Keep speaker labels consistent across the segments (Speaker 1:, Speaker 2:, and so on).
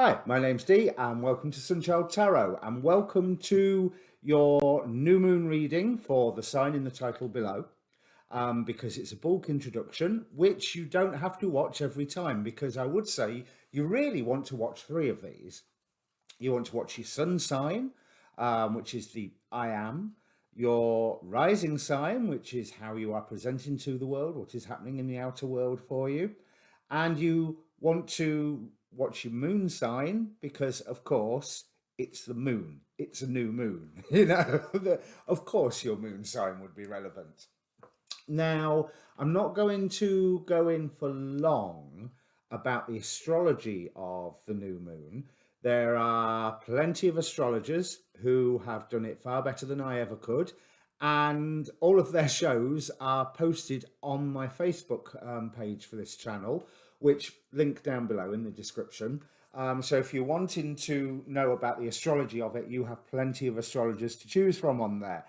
Speaker 1: Hi, my name's Dee, and welcome to Sunchild Tarot, and welcome to your new moon reading for the sign in the title below. Because it's a bulk introduction, which you don't have to watch every time, because I would say you really want to watch three of these. You want to watch your sun sign, which is the I am, your rising sign, which is how you are presenting to the world, what is happening in the outer world for you, and you want to watch your moon sign because, of course, it's the moon. It's a new moon. Of course, your moon sign would be relevant. Now, I'm not going to go in for long about the astrology of the new moon. There are plenty of astrologers who have done it far better than I ever could, and all of their shows are posted on my Facebook page for this channel, which link down below in the description. So if you're wanting to know about the astrology of it, you have plenty of astrologers to choose from on there.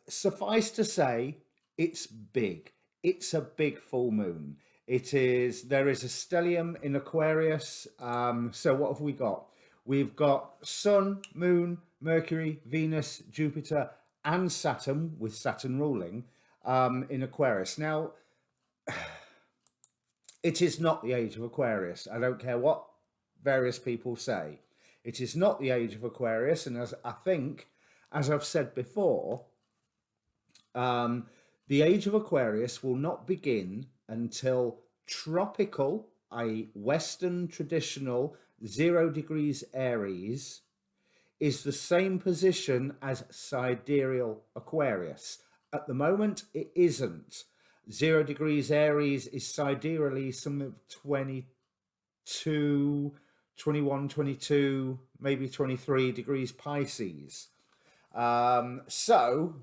Speaker 1: Suffice to say, it's big. It's a big full moon. There is a stellium in Aquarius. So what have we got? We've got Sun, Moon, Mercury, Venus, Jupiter, and Saturn, with Saturn ruling, in Aquarius. Now, it is not the age of Aquarius. I don't care what various people say. It is not the age of Aquarius, and as I've said before, the age of Aquarius will not begin until tropical, i.e. Western traditional 0 degrees Aries, is the same position as sidereal Aquarius. At the moment, it isn't. 0 degrees Aries is sidereally some of 22, 21, 22, maybe 23 degrees Pisces. So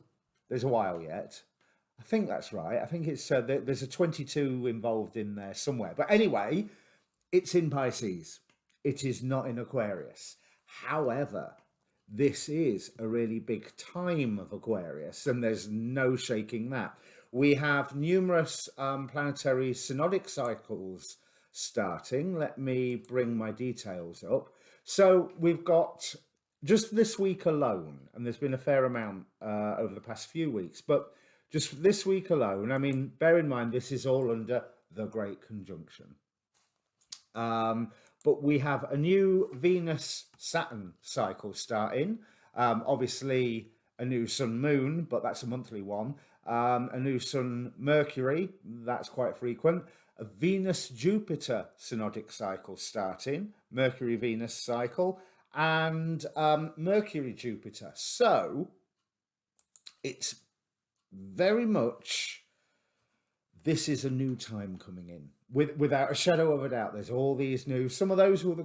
Speaker 1: there's a while yet. I think that's right. I think it's there's a 22 involved in there somewhere. But anyway, it's in Pisces. It is not in Aquarius. However, this is a really big time of Aquarius, and there's no shaking that. We have numerous planetary synodic cycles starting. Let me bring my details up. So we've got just this week alone, and there's been a fair amount over the past few weeks, but just this week alone, I mean, bear in mind, this is all under the Great Conjunction. But we have a new Venus-Saturn cycle starting. Obviously, a new Sun-Moon, but that's a monthly one. A new Sun-Mercury, that's quite frequent. A Venus-Jupiter synodic cycle starting, Mercury-Venus cycle, and Mercury-Jupiter. So, it's very much, this is a new time coming in. Without a shadow of a doubt, there's all these new, some of those were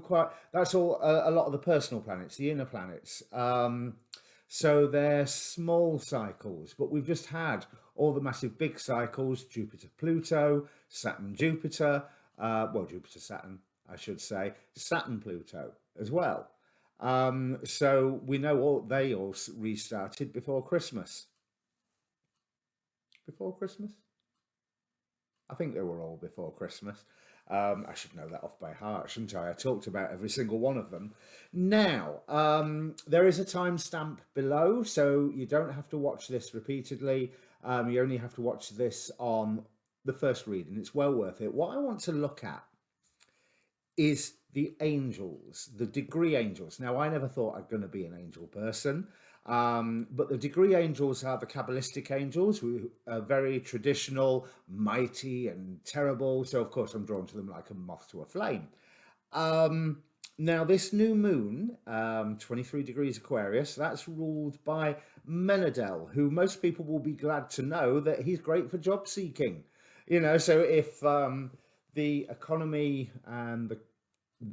Speaker 1: that's all a lot of the personal planets, the inner planets. So they're small cycles, but we've just had all the massive big cycles, Jupiter, Pluto, Saturn, Jupiter, Jupiter, Saturn, I should say, Saturn, Pluto as well. So we know they all restarted before Christmas. Before Christmas? I think they were all before Christmas. I should know that off by heart, shouldn't I? I talked about every single one of them. Now, there is a timestamp below, so you don't have to watch this repeatedly. You only have to watch this on the first reading. It's well worth it. What I want to look at is the angels, the degree angels. Now, I never thought I'd going to be an angel person. But the degree angels are the Kabbalistic angels, who are very traditional, mighty and terrible. So, of course, I'm drawn to them like a moth to a flame. Now, this new moon, 23 degrees Aquarius, that's ruled by Menadel, who most people will be glad to know that he's great for job seeking. So if the economy and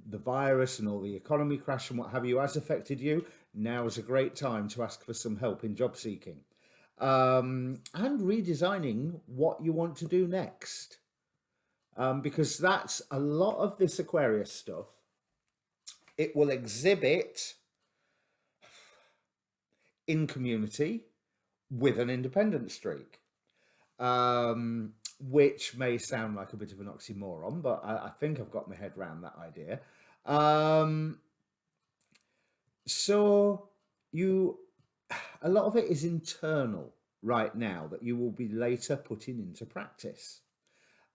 Speaker 1: the virus and all the economy crash and what have you has affected you, now is a great time to ask for some help in job seeking and redesigning what you want to do next, because that's a lot of this Aquarius stuff. It will exhibit in community with an independent streak, which may sound like a bit of an oxymoron, but I think I've got my head around that idea. Um, so you, a lot of it is internal right now that you will be later putting into practice.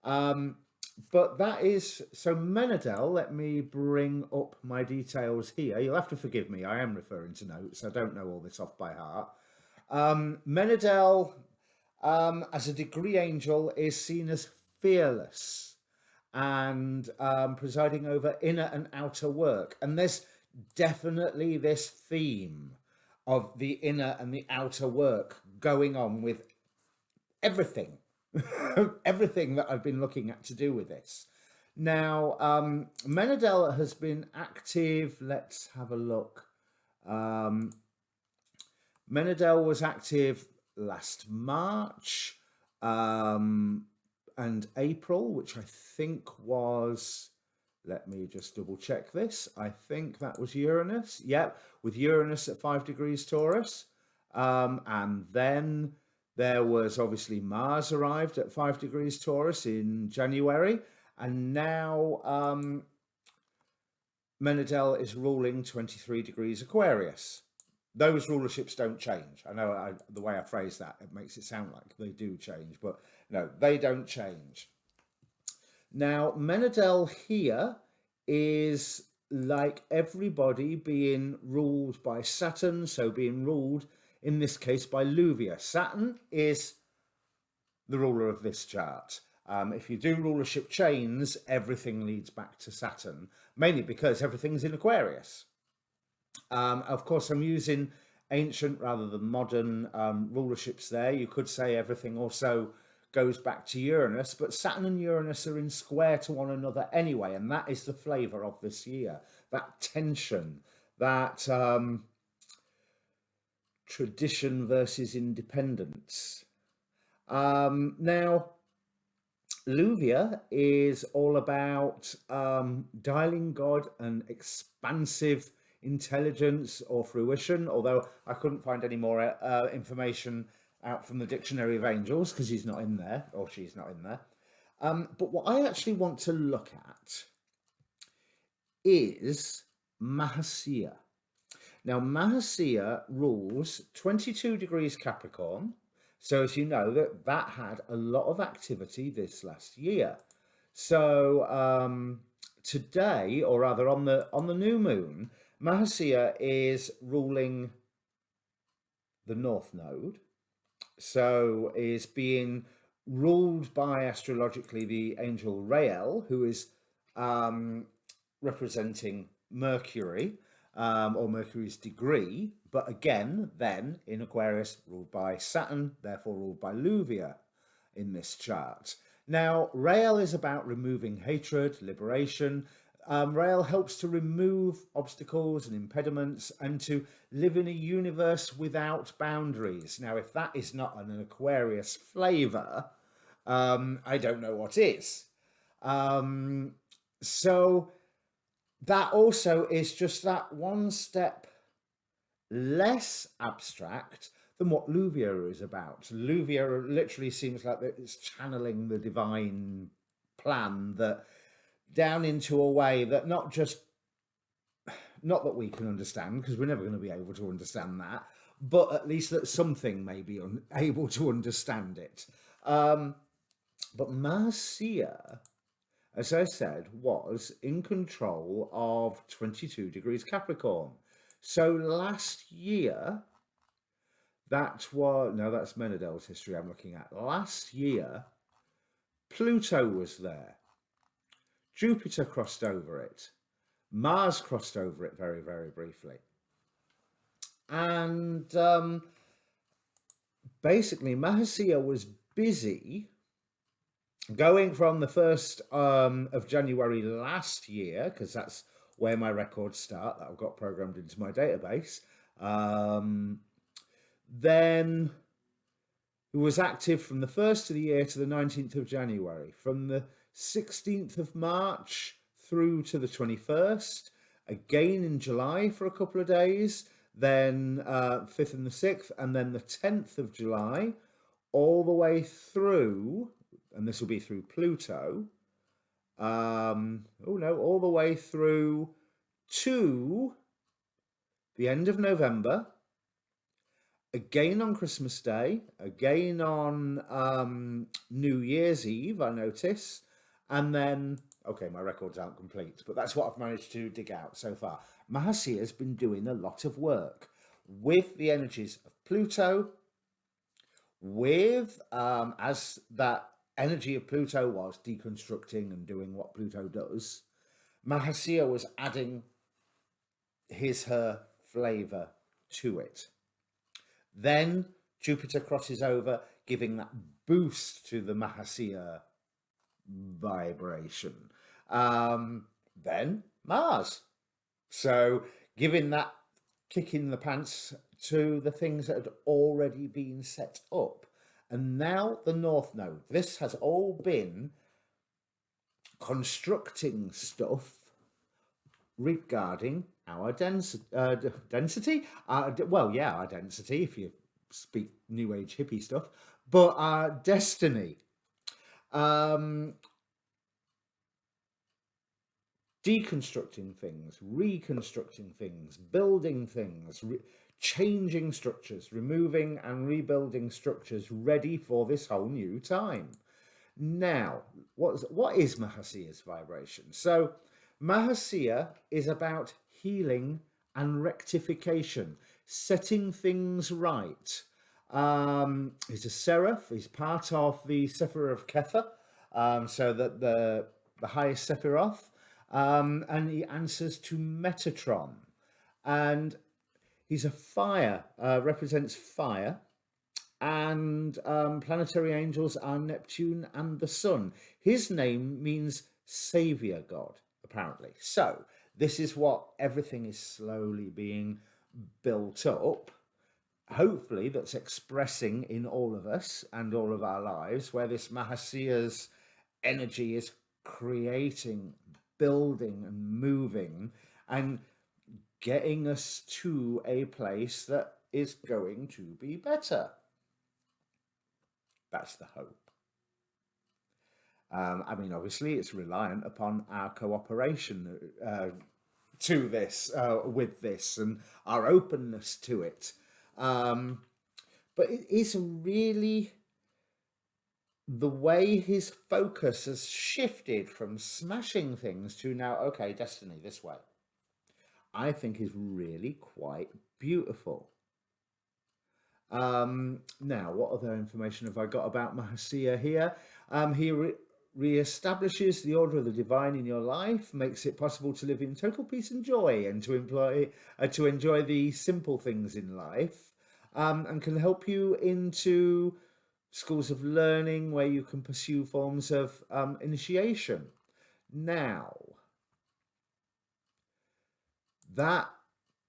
Speaker 1: But that is, so Menadel, let me bring up my details here. You'll have to forgive me, I am referring to notes. I don't know all this off by heart. Menadel, as a degree angel, is seen as fearless and presiding over inner and outer work. And there's definitely this theme of the inner and the outer work going on with everything, everything that I've been looking at to do with this. Now, Menadel has been active. Let's have a look. Menadel was active last March and April, which I think was, let me just double check this. I think that was Uranus. Yep, with Uranus at 5 degrees Taurus. And then there was obviously Mars arrived at 5 degrees Taurus in January. And now Menadel is ruling 23 degrees Aquarius. Those rulerships don't change. I know the way I phrase that, it makes it sound like they do change, but no, they don't change. Now, Menadel here is like everybody being ruled by Saturn, so being ruled in this case by Luvia. Saturn is the ruler of this chart. If you do rulership chains, everything leads back to Saturn, mainly because everything's in Aquarius. Of course, I'm using ancient rather than modern rulerships there. You could say everything also goes back to Uranus, but Saturn and Uranus are in square to one another anyway, and that is the flavour of this year. That tension, that tradition versus independence. Now, Luvia is all about dialing God and expansive intelligence or fruition, although I couldn't find any more information out from the Dictionary of Angels because he's not in there, or she's not in there. But what I actually want to look at is Mahasea. Now, Mahasea rules 22 degrees Capricorn. So as you know, that had a lot of activity this last year. So today, or rather on the new moon, Mahasea is ruling the North Node. So is being ruled by astrologically the angel Rael, who is representing Mercury, or Mercury's degree, but again, then in Aquarius, ruled by Saturn, therefore ruled by Luvia in this chart. Now, Rael is about removing hatred, liberation. Rael helps to remove obstacles and impediments and to live in a universe without boundaries. Now, if that is not an Aquarius flavour, I don't know what is. So that also is just that one step less abstract than what Luvia is about. Luvia literally seems like it's channeling the divine plan that down into a way that not that we can understand, because we're never going to be able to understand that, but at least that something may be able to understand it. But Mahasea, as I said, was in control of 22 degrees Capricorn. So last year, that's Menadel's history I'm looking at. Last year, Pluto was there. Jupiter crossed over it. Mars crossed over it very, very briefly. And basically, Mahasea was busy going from the 1st of January last year, because that's where my records start, that I've got programmed into my database. Then it was active from the 1st of the year to the 19th of January. From the 16th of March through to the 21st, again in July for a couple of days, then 5th and the 6th, and then the 10th of July, all the way through, and this will be through Pluto, Oh no, all the way through to the end of November, again on Christmas Day, again on New Year's Eve, I notice, and then, okay, my records aren't complete, but that's what I've managed to dig out so far. Mahasea has been doing a lot of work with the energies of Pluto, with, as that energy of Pluto was deconstructing and doing what Pluto does, Mahasea was adding her flavour to it. Then Jupiter crosses over, giving that boost to the Mahasea vibration. Then Mars. So giving that kick in the pants to the things that had already been set up. And now the North Node. This has all been constructing stuff regarding our density. Well, yeah, our density, if you speak New Age hippie stuff, but our destiny. Deconstructing things, reconstructing things, building things, changing structures, removing and rebuilding structures ready for this whole new time. Now, what is Mahasea's vibration? So Mahasea is about healing and rectification, setting things right. He's a seraph. He's part of the Sephirah of Kether, so that the highest Sephiroth, and he answers to Metatron, and he's a fire, represents fire. And planetary angels are Neptune and the Sun. His name means Saviour God, apparently. So this is what everything is slowly being built up. Hopefully that's expressing in all of us and all of our lives, where this Mahasea's energy is creating, building and moving and getting us to a place that is going to be better. That's the hope. I mean, obviously, it's reliant upon our cooperation to this, with this, and our openness to it. But it is really the way his focus has shifted from smashing things to now, okay, destiny, this way, I think is really quite beautiful. Now, what other information have I got about Mahasea here? He re-establishes the order of the divine in your life, makes it possible to live in total peace and joy, and to enjoy the simple things in life, and can help you into schools of learning where you can pursue forms of initiation. Now, that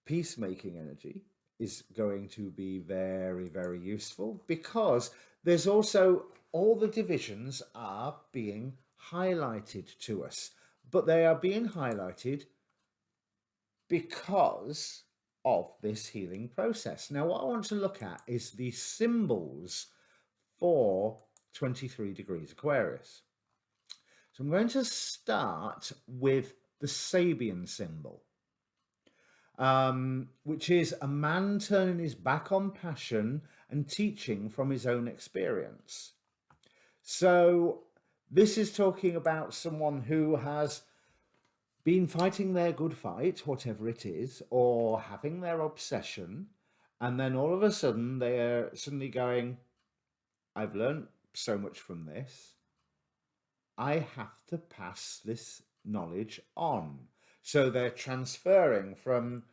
Speaker 1: peacemaking energy is going to be very, very useful, because there's also all the divisions are being highlighted to us, but they are being highlighted because of this healing process. Now, what I want to look at is the symbols for 23 degrees Aquarius. So I'm going to start with the Sabian symbol. Which is a man turning his back on passion and teaching from his own experience. So this is talking about someone who has been fighting their good fight, whatever it is, or having their obsession, and then all of a sudden they're suddenly going, I've learned so much from this, I have to pass this knowledge on. So they're transferring from,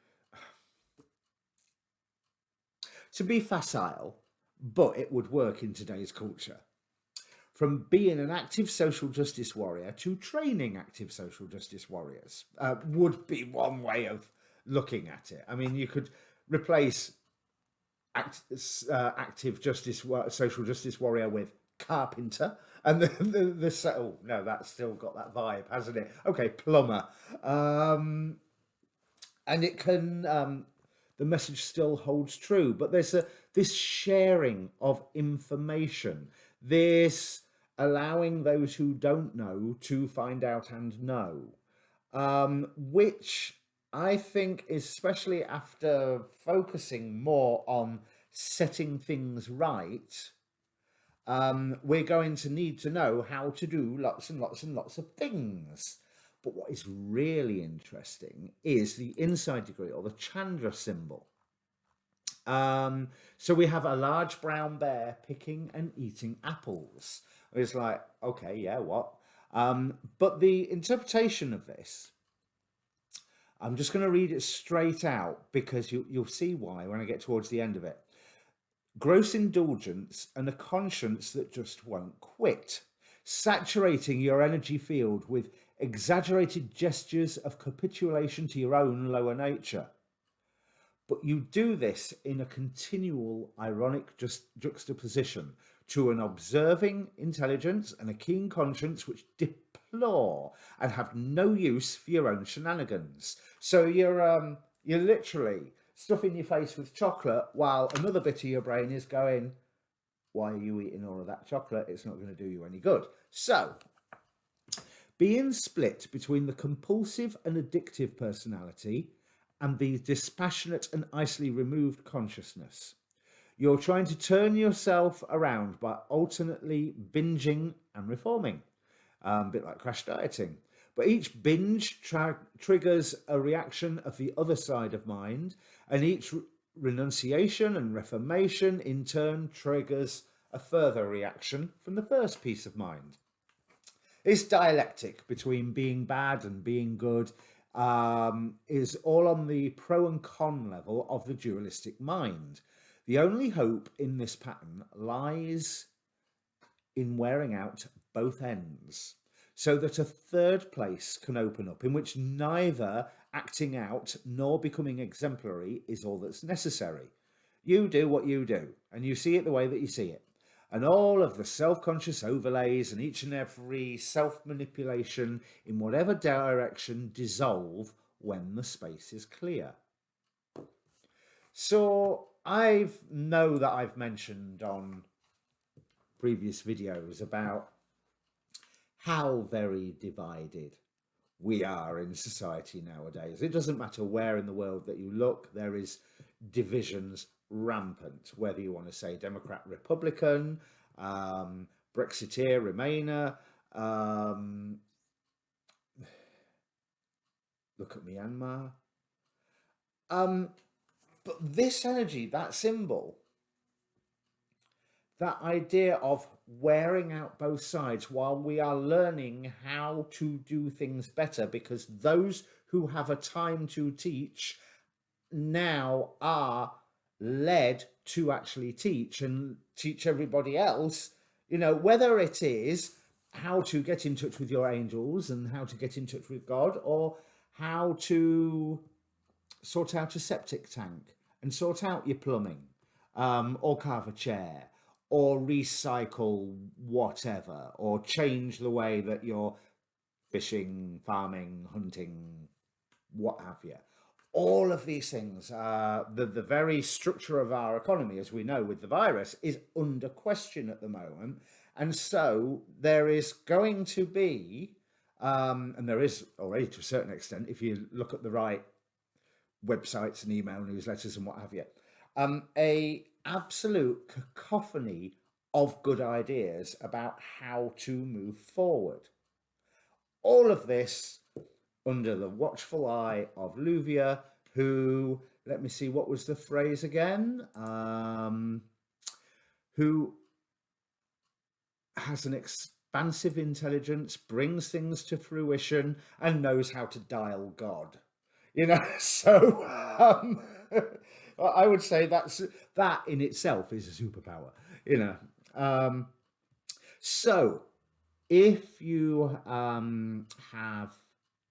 Speaker 1: to be facile, but it would work in today's culture, from being an active social justice warrior to training active social justice warriors, would be one way of looking at it. I mean, you could replace active social justice warrior with carpenter, and oh no, that's still got that vibe, hasn't it? Okay, plumber, and it can, the message still holds true, but there's this sharing of information, this allowing those who don't know to find out and know, which I think, especially after focusing more on setting things right, we're going to need to know how to do lots and lots and lots of things. But what is really interesting is the inside degree, or the Chandra symbol. So we have a large brown bear picking and eating apples. It's like, okay, yeah, what? But the interpretation of this, I'm just going to read it straight out because you'll see why when I get towards the end of it. Gross indulgence and a conscience that just won't quit, saturating your energy field with exaggerated gestures of capitulation to your own lower nature. But you do this in a continual ironic juxtaposition to an observing intelligence and a keen conscience which deplore and have no use for your own shenanigans. So you're literally stuffing your face with chocolate while another bit of your brain is going, why are you eating all of that chocolate? It's not going to do you any good. So being split between the compulsive and addictive personality and the dispassionate and icily removed consciousness, you're trying to turn yourself around by alternately binging and reforming, a bit like crash dieting. But each binge triggers a reaction of the other side of mind, and each renunciation and reformation in turn triggers a further reaction from the first piece of mind. This dialectic between being bad and being good is all on the pro and con level of the dualistic mind. The only hope in this pattern lies in wearing out both ends, so that a third place can open up in which neither acting out nor becoming exemplary is all that's necessary. You do what you do, and you see it the way that you see it. And all of the self-conscious overlays and each and every self-manipulation in whatever direction dissolve when the space is clear. So I know that I've mentioned on previous videos about how very divided we are in society nowadays. It doesn't matter where in the world that you look, there is divisions rampant, whether you want to say Democrat, Republican, Brexiteer, Remainer, look at Myanmar. But this energy, that symbol, that idea of wearing out both sides while we are learning how to do things better, because those who have a time to teach now are led to actually teach and teach everybody else, you know, whether it is how to get in touch with your angels and how to get in touch with God, or how to sort out a septic tank and sort out your plumbing, or carve a chair, or recycle whatever, or change the way that you're fishing, farming, hunting, what have you. All of these things, the very structure of our economy, as we know with the virus, is under question at the moment. And so there is going to be, and there is already to a certain extent, if you look at the right websites and email newsletters and what have you, a absolute cacophony of good ideas about how to move forward. All of this under the watchful eye of Luvia, who, let me see, what was the phrase again? Who has an expansive intelligence, brings things to fruition, and knows how to dial God. You know, so I would say that in itself is a superpower, you know. So if you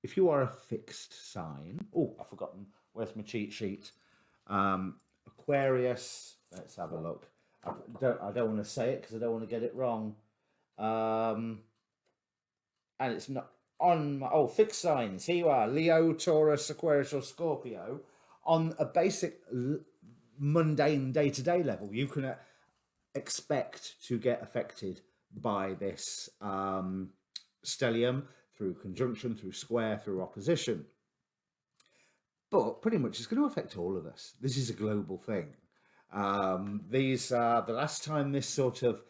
Speaker 1: if you are a fixed sign, oh, I've forgotten, where's my cheat sheet? Aquarius, let's have a look. I don't want to say it because I don't want to get it wrong. And it's not on my, fixed signs. Here you are, Leo, Taurus, Aquarius, or Scorpio. On a basic mundane day-to-day level, you can expect to get affected by this stellium through conjunction, through square, through opposition. But pretty much it's going to affect all of us. This is a global thing. The last time this sort of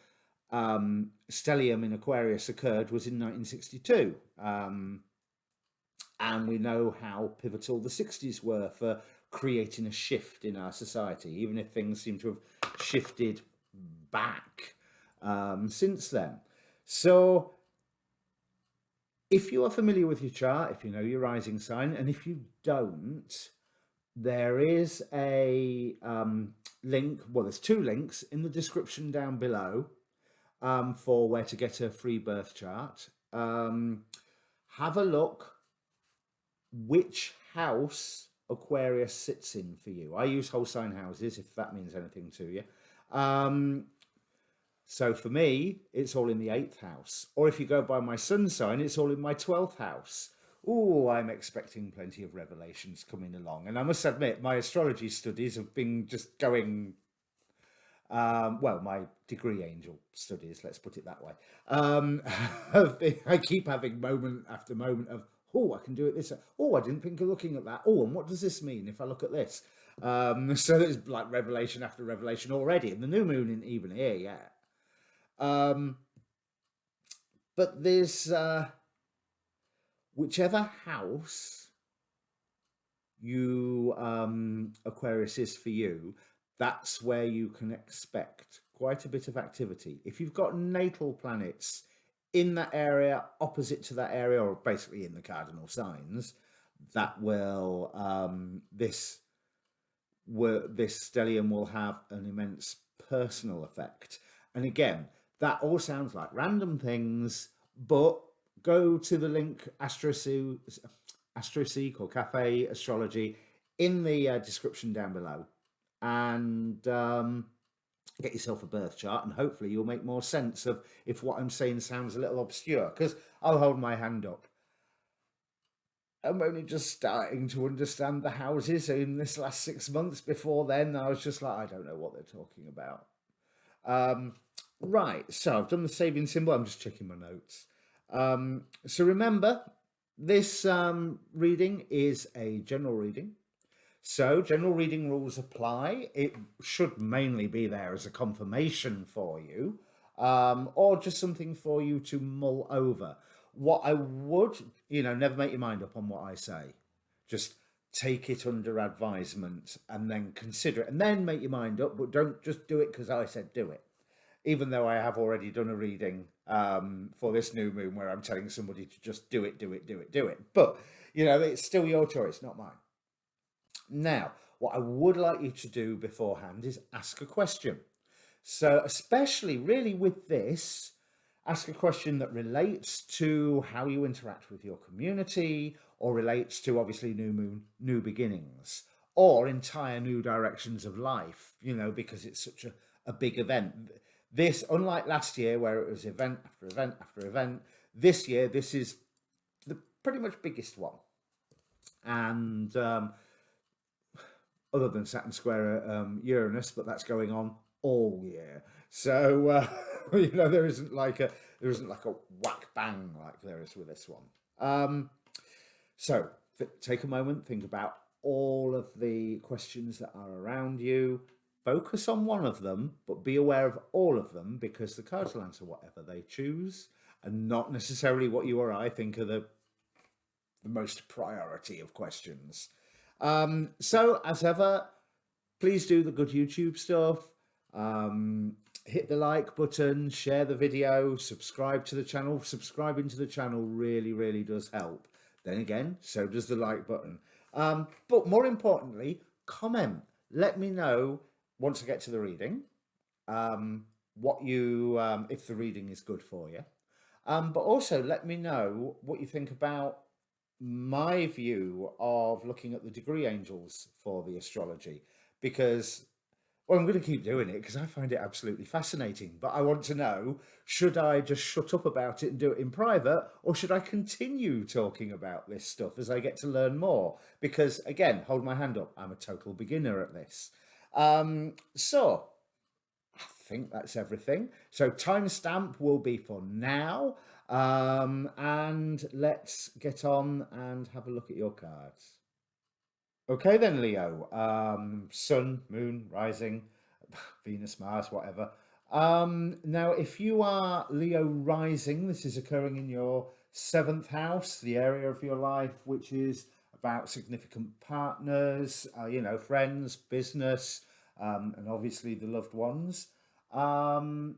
Speaker 1: stellium in Aquarius occurred was in 1962. And we know how pivotal the 60s were for creating a shift in our society, even if things seem to have shifted back since then. So if you are familiar with your chart, if you know your rising sign, and if you don't, there is a link, well, there's two links in the description down below for where to get a free birth chart. Have a look which house Aquarius sits in for you. I use whole sign houses, if that means anything to you. So for me, it's all in the 8th house. Or if you go by my sun sign, it's all in my 12th house. Oh, I'm expecting plenty of revelations coming along. And I must admit, my astrology studies have been just going, well, my degree angel studies, let's put it that way. I keep having moment after moment of, oh, I can do it this. Oh, I didn't think of looking at that. Oh, and what does this mean if I look at this? So there's like revelation after revelation already. And the new moon isn't even here yet. But there's whichever house you Aquarius is for you, that's where you can expect quite a bit of activity. If you've got natal planets in that area, opposite to that area, or basically in the cardinal signs, that will this stellium will have an immense personal effect. And again, that all sounds like random things, but go to the link AstroSeek or Cafe Astrology in the description down below, and get yourself a birth chart, and hopefully you'll make more sense of if what I'm saying sounds a little obscure, because I'll hold my hand up. I'm only just starting to understand the houses in this last 6 months. Before then, I was just like, I don't know what they're talking about. Right, so I've done the saving symbol. I'm just checking my notes. So remember, this reading is a general reading. So general reading rules apply. It should mainly be there as a confirmation for you, or just something for you to mull over. What I would, never make your mind up on what I say. Just take it under advisement and then consider it, and then make your mind up, but don't just do it because I said do it. Even though I have already done a reading for this new moon where I'm telling somebody to just do it. But, it's still your choice, not mine. Now, what I would like you to do beforehand is ask a question. So especially really with this, ask a question that relates to how you interact with your community, or relates to obviously new moon, new beginnings, or entire new directions of life, because it's such a big event. This, unlike last year where it was event after event after event, this year, this is the pretty much biggest one. And other than Saturn square Uranus, but that's going on all year. So, there isn't like a whack bang like there is with this one. So take a moment, think about all of the questions that are around you. Focus on one of them, but be aware of all of them, because the cards will answer whatever they choose, and not necessarily what you or I think are the most priority of questions. So, as ever, please do the good YouTube stuff. Hit the like button, share the video, subscribe to the channel. Subscribing to the channel really, really does help. Then again, so does the like button. But more importantly, comment. Let me know once I get to the reading, what you, if the reading is good for you. But also let me know what you think about my view of looking at the degree angels for the astrology, because, well, I'm going to keep doing it because I find it absolutely fascinating. But I want to know, should I just shut up about it and do it in private, or should I continue talking about this stuff as I get to learn more? Because, again, hold my hand up, I'm a total beginner at this. So, I think that's everything. So timestamp will be for now. And let's get on and have a look at your cards. Okay then, Leo. Sun, moon, rising, Venus, Mars, whatever. Now, if you are Leo rising, this is occurring in your seventh house, the area of your life which is about significant partners, friends, business, and obviously the loved ones. Um,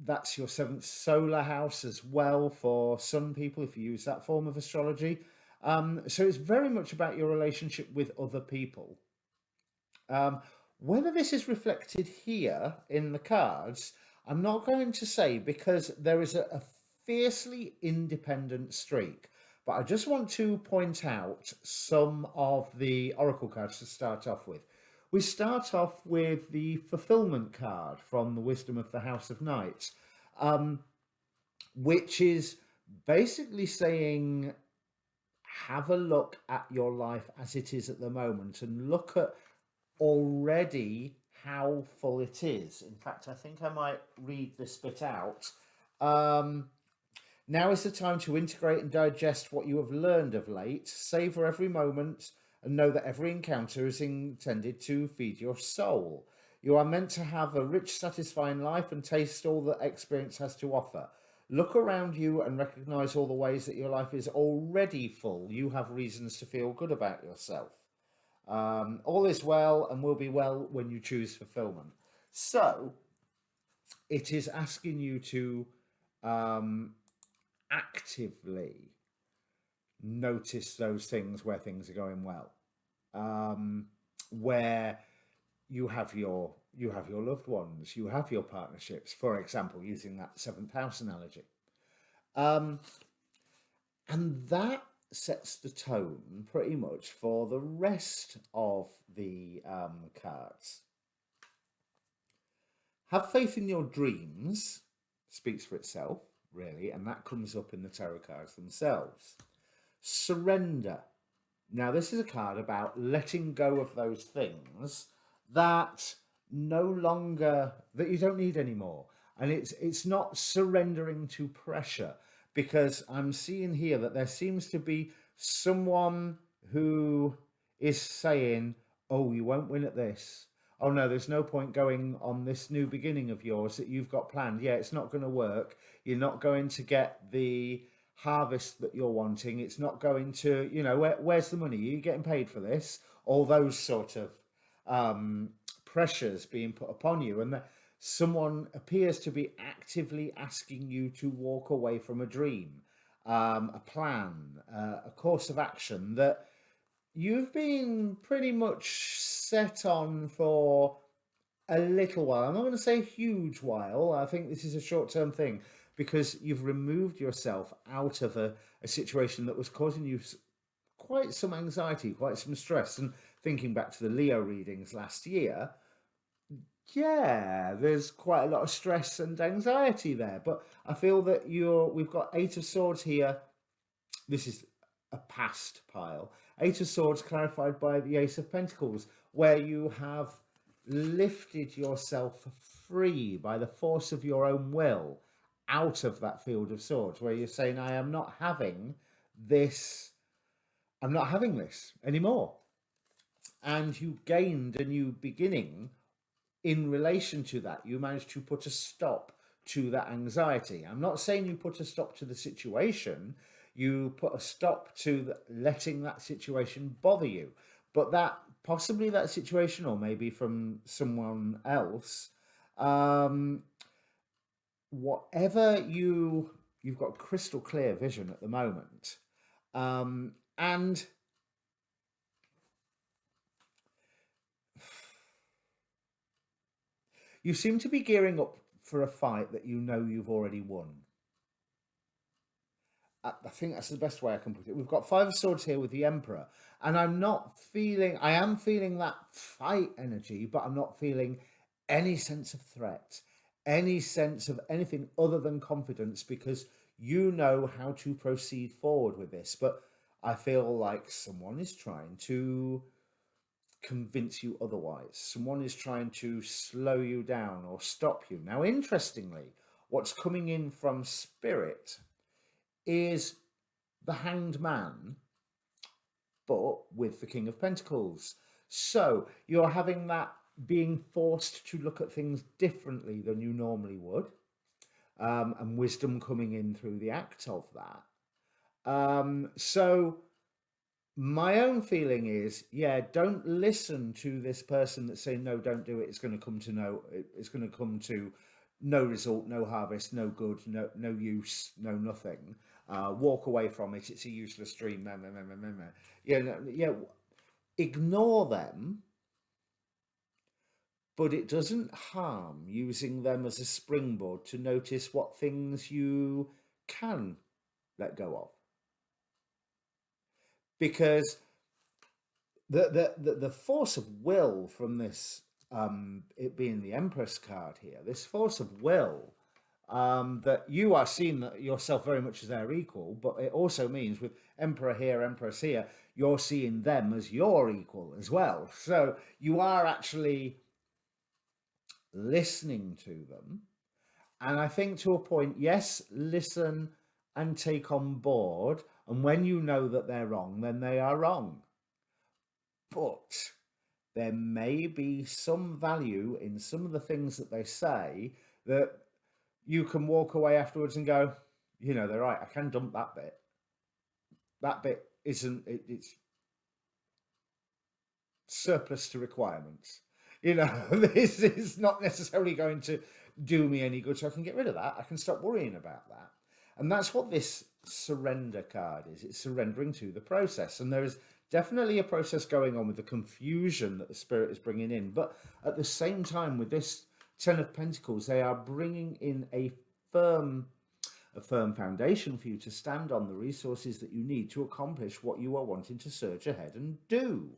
Speaker 1: that's your seventh solar house as well for some people if you use that form of astrology. So it's very much about your relationship with other people. Um, Whether this is reflected here in the cards, I'm not going to say because there is a fiercely independent streak. But I just want to point out some of the oracle cards to start off with. We start off with the fulfillment card from the Wisdom of the House of Knights, which is basically saying, have a look at your life as it is at the moment and look at already how full it is. In fact, I think I might read this bit out. Now is the time to integrate and digest what you have learned of late. Savor every moment and know that every encounter is intended to feed your soul. You are meant to have a rich, satisfying life and taste all that experience has to offer. Look around you and recognize all the ways that your life is already full. You have reasons to feel good about yourself. All is well and will be well when you choose fulfillment. So it is asking you to actively notice those things where things are going well, where you have your loved ones, you have your partnerships, for example, using that seventh house analogy. And that sets the tone pretty much for the rest of the cards. Have faith in your dreams speaks for itself, really, and that comes up in the tarot cards themselves. Surrender. Now, this is a card about letting go of those things that that you don't need anymore. And it's not surrendering to pressure, because I'm seeing here that there seems to be someone who is saying, oh, you won't win at this. Oh no, there's no point going on this new beginning of yours that you've got planned. Yeah, it's not going to work. You're not going to get the harvest that you're wanting. It's not going to, where's the money? Are you getting paid for this? All those sort of pressures being put upon you. And that someone appears to be actively asking you to walk away from a dream, a plan, a course of action that you've been pretty much set on for a little while. I'm not going to say a huge while. I think this is a short-term thing because you've removed yourself out of a situation that was causing you quite some anxiety, quite some stress. And thinking back to the Leo readings last year, yeah, there's quite a lot of stress and anxiety there. But I feel that we've got Eight of Swords here. This is a past pile. Eight of Swords clarified by the Ace of Pentacles, where you have lifted yourself free by the force of your own will out of that field of swords, where you're saying, I'm not having this anymore. And you gained a new beginning in relation to that. You managed to put a stop to that anxiety. I'm not saying you put a stop to the situation. You put a stop to letting that situation bother you. But possibly that situation, or maybe from someone else, whatever you've got crystal clear vision at the moment. And you seem to be gearing up for a fight that you've already won. I think that's the best way I can put it. We've got Five of Swords here with the Emperor, and I am feeling that fight energy, but I'm not feeling any sense of threat, any sense of anything other than confidence, because you know how to proceed forward with this. But I feel like someone is trying to convince you otherwise. Someone is trying to slow you down or stop you. Now, interestingly, what's coming in from spirit is the Hanged Man, but with the King of Pentacles. So you're having that being forced to look at things differently than you normally would, and wisdom coming in through the act of that. So my own feeling is, yeah, don't listen to this person that's saying no, don't do it. It's going to come to it's going to come to no result, no harvest, no good, no use, no nothing. Walk away from it. It's a useless dream. Yeah, ignore them, but it doesn't harm using them as a springboard to notice what things you can let go of. Because the force of will from this, it being the Empress card here, this force of will, that you are seeing that yourself very much as their equal, but it also means with Emperor here, Empress here, you're seeing them as your equal as well. So you are actually listening to them. And I think to a point, yes, listen and take on board. And when you know that they're wrong, then they are wrong. But there may be some value in some of the things that they say that you can walk away afterwards and go, they're right. I can dump that bit. That bit it's surplus to requirements. This is not necessarily going to do me any good, so I can get rid of that. I can stop worrying about that. And that's what this surrender card is. It's surrendering to the process. And there is definitely a process going on with the confusion that the spirit is bringing in. But at the same time, with this Ten of Pentacles, they are bringing in a firm foundation for you to stand on, the resources that you need to accomplish what you are wanting to surge ahead and do.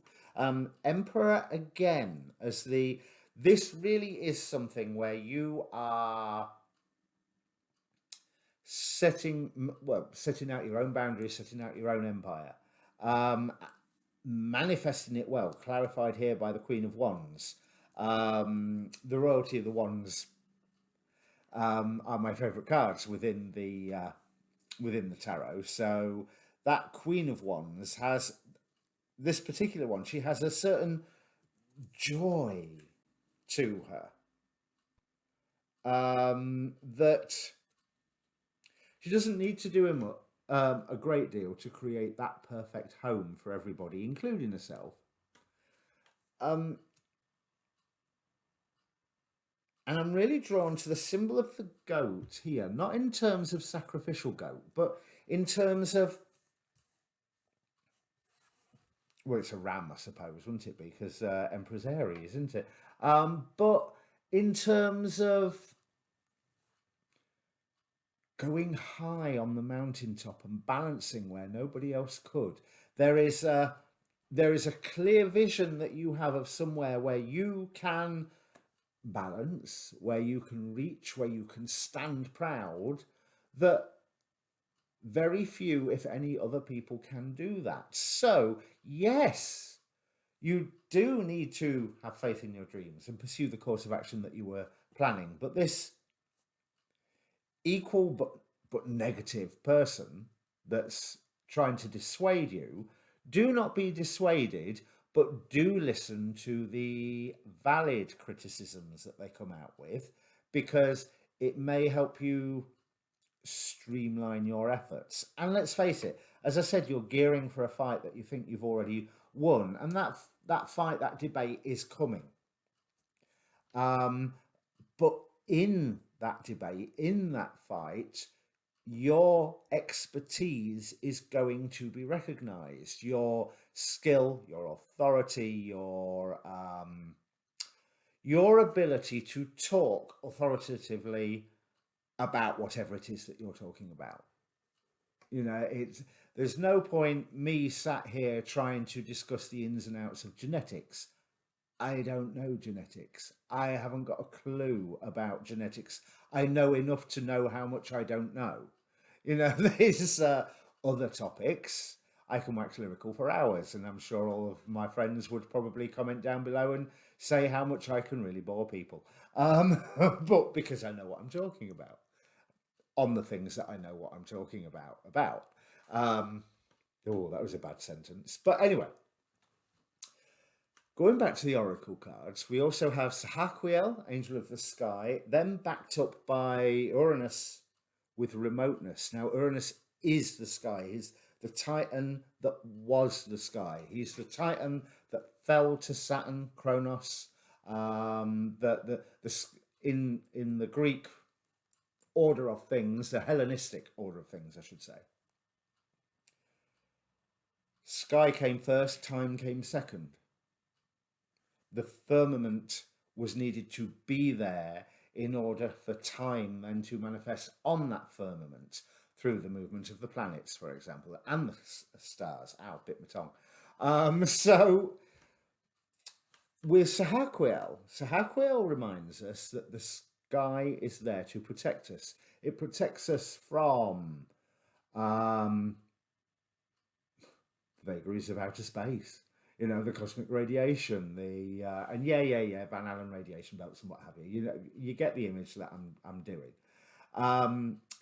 Speaker 1: Emperor again, this really is something where you are setting out your own boundaries, setting out your own empire, manifesting it well, clarified here by the Queen of Wands. The Royalty of the Wands are my favorite cards within the tarot. So that Queen of Wands has this particular one. She has a certain joy to her, that she doesn't need to do a great deal to create that perfect home for everybody, including herself. And I'm really drawn to the symbol of the goat here, not in terms of sacrificial goat, but in terms of, well, it's a ram, I suppose, wouldn't it be? Because Emperor's Aries, isn't it? But in terms of going high on the mountaintop and balancing where nobody else could, there is a clear vision that you have of somewhere where you can balance, where you can reach, where you can stand proud, that very few, if any, other people can do that. So yes, you do need to have faith in your dreams and pursue the course of action that you were planning, but this equal but negative person that's trying to dissuade you, do not be dissuaded, but do listen to the valid criticisms that they come out with, because it may help you streamline your efforts. And let's face it, as I said, you're gearing for a fight that you think you've already won, and that fight, that debate is coming. But in that debate, in that fight, your expertise is going to be recognized. Your skill, your authority, your ability to talk authoritatively about whatever it is that you're talking about. There's no point me sat here trying to discuss the ins and outs of genetics. I don't know genetics. I haven't got a clue about genetics. I know enough to know how much I don't know. There's other topics. I can wax lyrical for hours, and I'm sure all of my friends would probably comment down below and say how much I can really bore people. But because I know what I'm talking about, on the things that I know what I'm talking about. Oh, that was a bad sentence. But anyway, going back to the oracle cards, we also have Sahaquiel, Angel of the Sky, then backed up by Uranus with remoteness. Now, Uranus is the sky. He's the Titan that was the sky. He's the Titan that fell to Saturn, Kronos. In the Greek order of things, the Hellenistic order of things, I should say. Sky came first, time came second. The firmament was needed to be there in order for time then to manifest on that firmament through the movement of the planets, for example, and the stars. Ow, bit my tongue. So with Sahaquiel reminds us that the sky is there to protect us. It protects us from vagaries of outer space, the cosmic radiation, and Van Allen radiation belts and what have you. You get the image that I'm doing.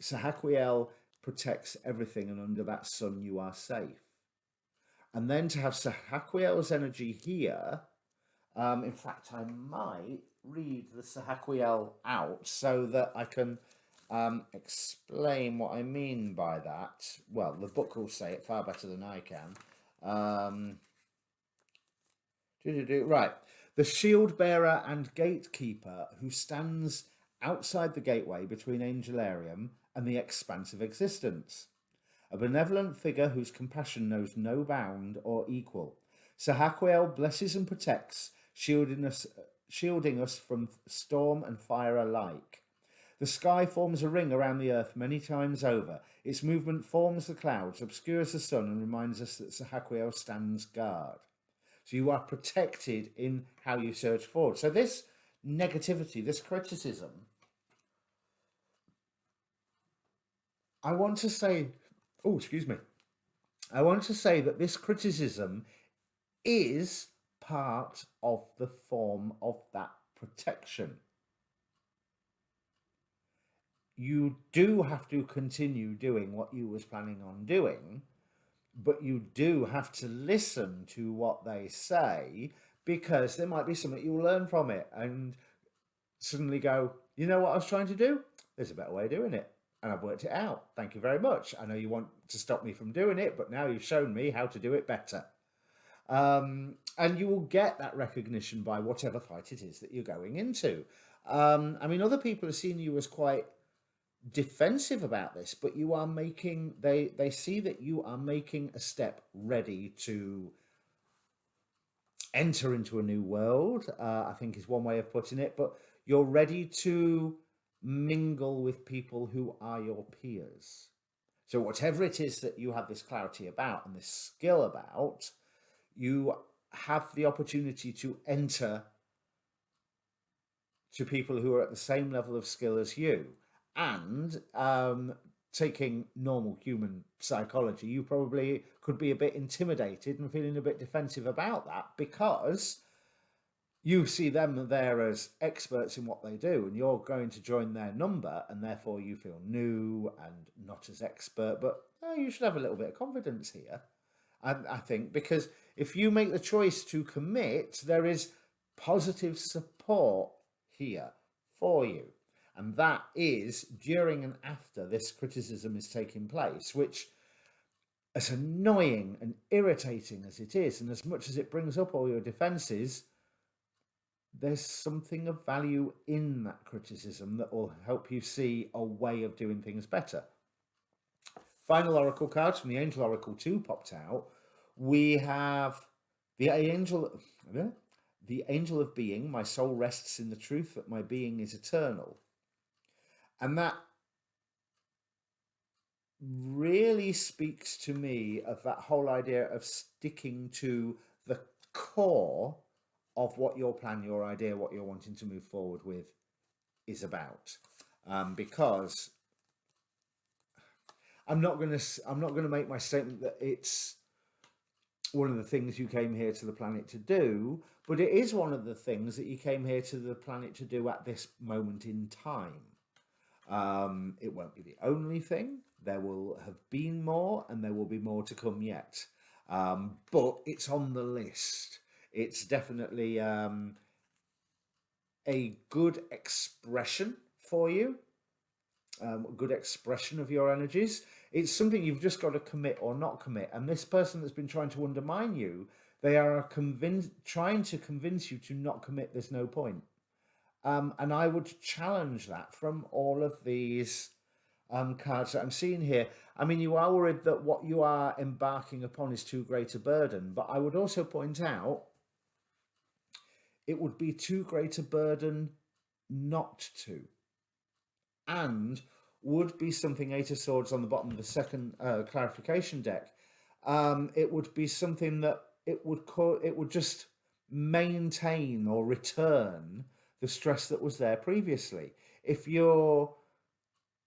Speaker 1: Sahaquiel protects everything, and under that sun you are safe. And then to have Sahaquiel's energy here, in fact, I might read the Sahaquiel out so that I can explain what I mean by that. Well, the book will say it far better than I can. Right. The shield bearer and gatekeeper who stands outside the gateway between Angelarium and the expanse of existence. A benevolent figure whose compassion knows no bound or equal. Sahaquiel blesses and protects, shielding us from storm and fire alike. The sky forms a ring around the earth many times over. Its movement forms the clouds, obscures the sun, and reminds us that Sahaquiel stands guard. So you are protected in how you search forward. So this negativity, this criticism, I want to say that this criticism is part of the form of that protection. You do have to continue doing what you was planning on doing, but you do have to listen to what they say, because there might be something you'll learn from it and suddenly go, you know what I was trying to do? There's a better way of doing it, and I've worked it out. Thank you very much. I know you want to stop me from doing it, but now you've shown me how to do it better. And you will get that recognition by whatever fight it is that you're going into. Other people are seeing you as quite defensive about this, but you are making, they see that you are making a step ready to enter into a new world, I think is one way of putting it, but you're ready to mingle with people who are your peers. So whatever it is that you have this clarity about and this skill about, you have the opportunity to enter to people who are at the same level of skill as you. And taking normal human psychology, you probably could be a bit intimidated and feeling a bit defensive about that, because you see them there as experts in what they do, and you're going to join their number, and therefore you feel new and not as expert. But you should have a little bit of confidence here, I think, because if you make the choice to commit, there is positive support here for you. And that is during and after this criticism is taking place, which, as annoying and irritating as it is, and as much as it brings up all your defenses, there's something of value in that criticism that will help you see a way of doing things better. Final oracle cards from the Angel Oracle 2 popped out. We have the Angel of Being. My soul rests in the truth that my being is eternal. And that really speaks to me of that whole idea of sticking to the core of what your plan, your idea, what you're wanting to move forward with is about. Because I'm not going to make my statement that it's one of the things you came here to the planet to do, but it is one of the things that you came here to the planet to do at this moment in time. It won't be the only thing. There will have been more, and there will be more to come yet. But it's on the list. It's definitely a good expression for you, a good expression of your energies. It's something you've just got to commit or not commit. And this person that's been trying to undermine you, they are trying to convince you to not commit. There's no point. And I would challenge that from all of these cards that I'm seeing here. I mean, you are worried that what you are embarking upon is too great a burden, but I would also point out it would be too great a burden not to, and would be something, Eight of Swords on the bottom of the second clarification deck. It would be something that it would just maintain or return the stress that was there previously. If you're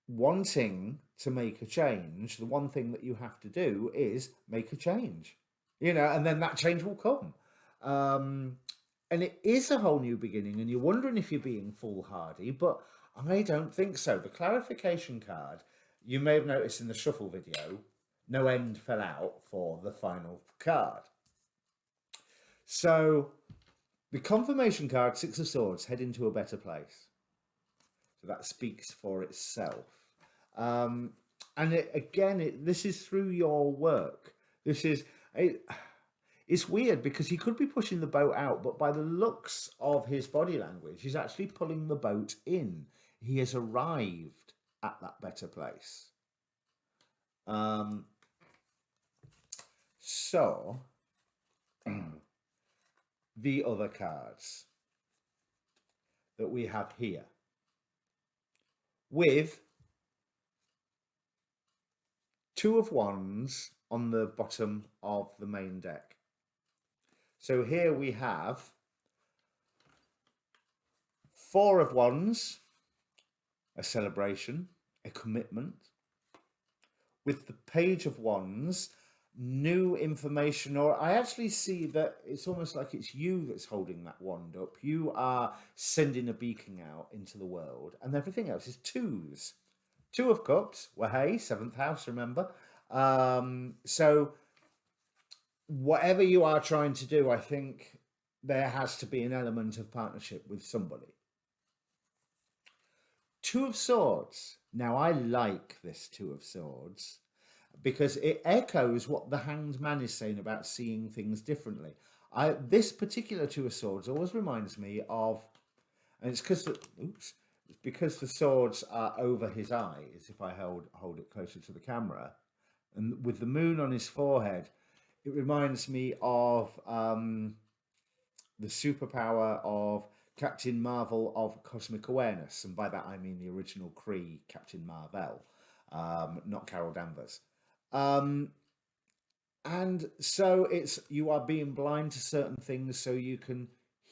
Speaker 1: wanting to make a change, the one thing that you have to do is make a change, and then that change will come. And it is a whole new beginning, and you're wondering if you're being foolhardy, but I don't think so. The clarification card, you may have noticed in the shuffle video, no end fell out for the final card. So the confirmation card, Six of Swords, head into a better place. So that speaks for itself. And this is through your work. It's weird because he could be pushing the boat out, but by the looks of his body language, he's actually pulling the boat in. He has arrived at that better place. So, the other cards that we have here, with Two of Wands on the bottom of the main deck. So here we have Four of Wands, a celebration, a commitment. With the Page of Wands, new information, or I actually see that it's almost like it's you that's holding that wand up. You are sending a beacon out into the world, and everything else is twos. Two of Cups, well, hey, 7th house, remember? So whatever you are trying to do, I think there has to be an element of partnership with somebody. Two of Swords. Now, I like this Two of Swords because it echoes what the Hanged Man is saying about seeing things differently. This particular Two of Swords always reminds me of, and it's because the swords are over his eyes, if I hold it closer to the camera, and with the moon on his forehead, it reminds me of the superpower of Captain Marvel of Cosmic Awareness, and by that I mean the original Kree Captain Marvel, not Carol Danvers. And so you are being blind to certain things so you can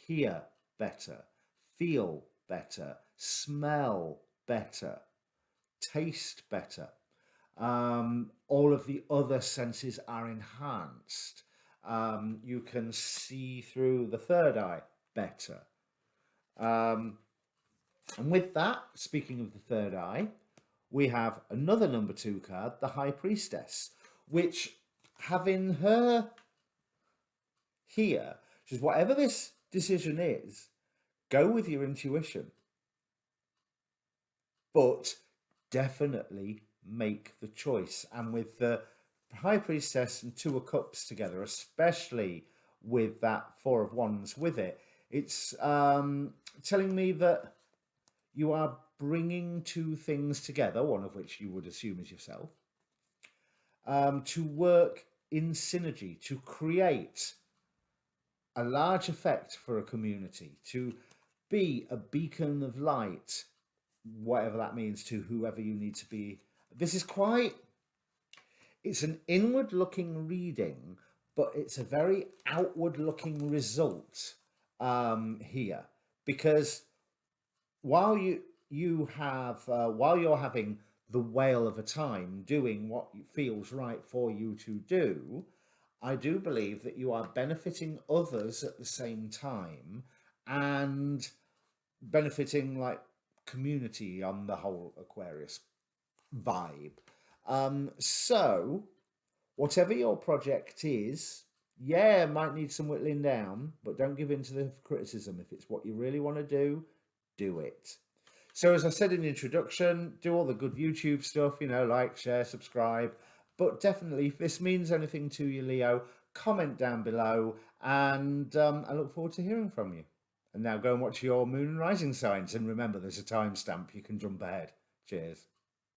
Speaker 1: hear better, feel better, smell better, taste better. All of the other senses are enhanced. You can see through the third eye better. And with that, speaking of the third eye, we have another number 2 card, the High Priestess, which, having her here, says whatever this decision is, go with your intuition, but definitely make the choice. And with the High Priestess and Two of Cups together, especially with that Four of Wands with it, it's telling me that you are bringing two things together, one of which you would assume is yourself, to work in synergy, to create a large effect for a community, to be a beacon of light, whatever that means, to whoever you need to be. It's an inward looking reading, but it's a very outward looking result here, because while you're having the whale of a time doing what feels right for you to do, I do believe that you are benefiting others at the same time and benefiting like community on the whole Aquarius vibe. So whatever your project is, yeah, might need some whittling down, but don't give in to the criticism. If it's what you really want to do it. So, as I said in the introduction, do all the good YouTube stuff, like, share, subscribe. But definitely, if this means anything to you, Leo, comment down below, and I look forward to hearing from you. And now go and watch your moon and rising signs, and remember, there's a timestamp, you can jump ahead. Cheers.